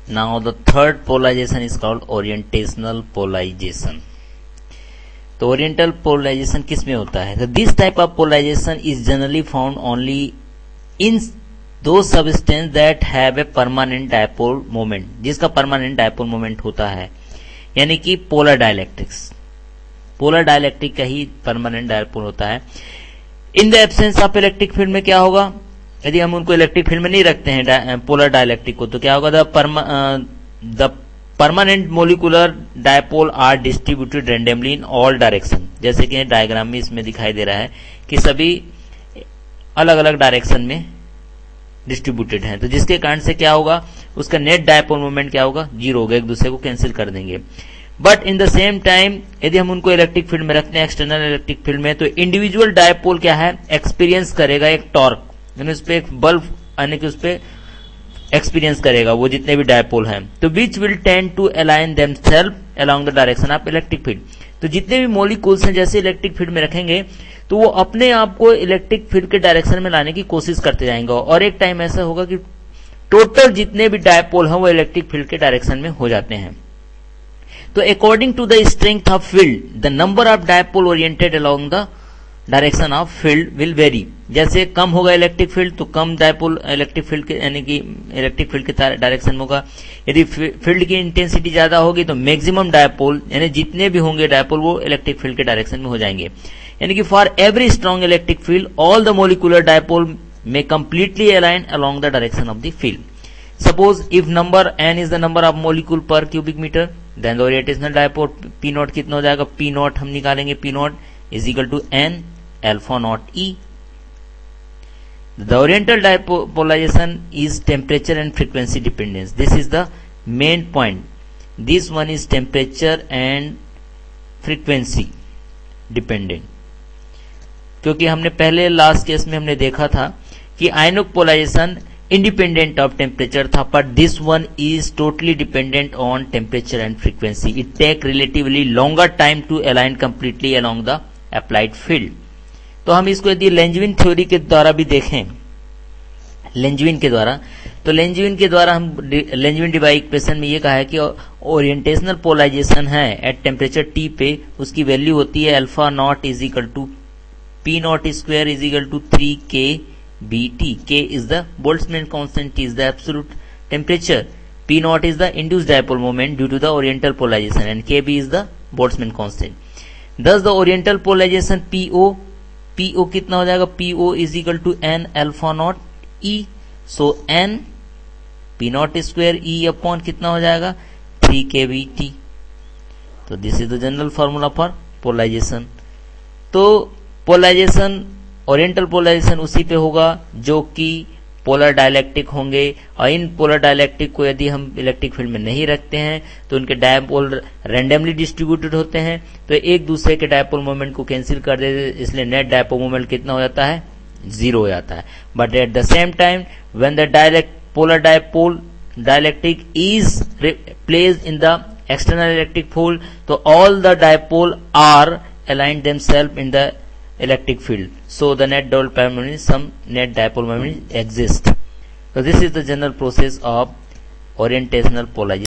Now the third polarization is called orientational polarization. तो oriental polarization किस में होता है? तो this type of polarization is generally found only in those substance that have a permanent dipole moment, जिसका permanent dipole moment होता है, यानी कि पोलर डाइलेक्ट्रिक्स। पोलर डाइलेक्ट्रिक का ही परमानेंट डायपोल होता है। In the absence of electric field में क्या होगा? यदि हम उनको इलेक्ट्रिक फील्ड में नहीं रखते हैं पोलर डाइलेक्ट्रिक को, तो क्या होगा? The permanent molecular dipole are distributed randomly in all direction. जैसे कि डायग्राम में इसमें दिखाई दे रहा है कि सभी अलग अलग डायरेक्शन में डिस्ट्रीब्यूटेड हैं, तो जिसके कारण से क्या होगा? उसका नेट डायपोल मोमेंट क्या होगा? जीरो होगा, एक दूसरे को कैंसिल कर देंगे। But in the same time यदि हम उनको इलेक्ट्रिक फील्ड में रखते हैं, एक्सटर्नल इलेक्ट्रिक फील्ड में, तो इंडिविजुअल डायपोल क्या है? एक्सपीरियंस करेगा एक टॉर्क, यानी उस पर एक बल्ब यानी कि उस पर एक्सपीरियंस करेगा वो जितने भी डायपोल हैं, तो which will tend to align themself along the direction of electric field. तो जितने भी मॉलिक्यूल्स हैं जैसे इलेक्ट्रिक फील्ड में रखेंगे तो वो अपने आप को इलेक्ट्रिक फील्ड के डायरेक्शन में लाने की कोशिश करते जाएंगे, और एक टाइम ऐसा होगा कि टोटल जितने भी डायपोल हैं वो इलेक्ट्रिक फील्ड के डायरेक्शन में हो जाते हैं। तो according to the strength of field the number of dipole oriented along the direction of field will vary. जैसे कम होगा इलेक्ट्रिक फील्ड तो कम डायपोल इलेक्ट्रिक फील्ड के यानी कि इलेक्ट्रिक फील्ड के डायरेक्शन में होगा। यदि फील्ड की इंटेंसिटी ज्यादा होगी तो मैक्सिमम डायपोल यानी जितने भी होंगे डायपोल वो इलेक्ट्रिक फील्ड के डायरेक्शन में हो जाएंगे। यानी कि for every strong electric field all the molecular dipole में completely align along the direction of the field. Suppose if number n is the number of molecule per cubic metre, then the orientational dipole P naught कितना हो जाएगा? P naught हम निकालेंगे, P naught is equal to n alpha naught E. The oriental dipolarization is temperature and frequency dependence. This is the main point. This one is temperature and frequency dependent. क्योंकि हमने पहले last case में हमने देखा था कि ionic polarization independent of temperature था, but this one is totally dependent on temperature and frequency. It take relatively longer time to align completely along the applied field. तो हम इसको यदि लेंजविन थ्योरी के द्वारा भी देखें, लेंजविन के द्वारा, तो लेंजविन के द्वारा हम लेंजविन डिवाई इक्वेशन में ये कहा है कि ओरिएंटेशनल पोलराइजेशन है एट टेम्परेचर टी पे, उसकी वैल्यू होती है alpha naught is equal to P naught square is equal to 3 K B T. K is the Boltzmann constant, T is the absolute temperature, P naught is the induced dipole moment due to the oriental polarization and K B is the Boltzmann constant. Thus the oriental polarization P O, P O कितना हो जाएगा? P O is equal to N alpha naught E, so N P naught square E upon कितना हो जाएगा? 3 K B T. तो this is the general formula for polarization. तो polarization oriental polarization उसी पे होगा जो कि पोलर डाइलेक्ट्रिक होंगे, और इन पोलर डाइलेक्ट्रिक को यदि हम इलेक्ट्रिक फील्ड में नहीं रखते हैं तो उनके डायपोल रैंडमली डिस्ट्रीब्यूटेड होते हैं, तो एक दूसरे के डायपोल मोमेंट को कैंसिल कर देते, इसलिए नेट डायपोल मोमेंट कितना हो जाता है? जीरो हो जाता है। But at the same time when the polar dipole dielectric is placed in the external electric field, तो all the dipole are aligned themself in the electric field, so the net dipole moment, some net dipole moment exists. So this is the general process of orientational polarization.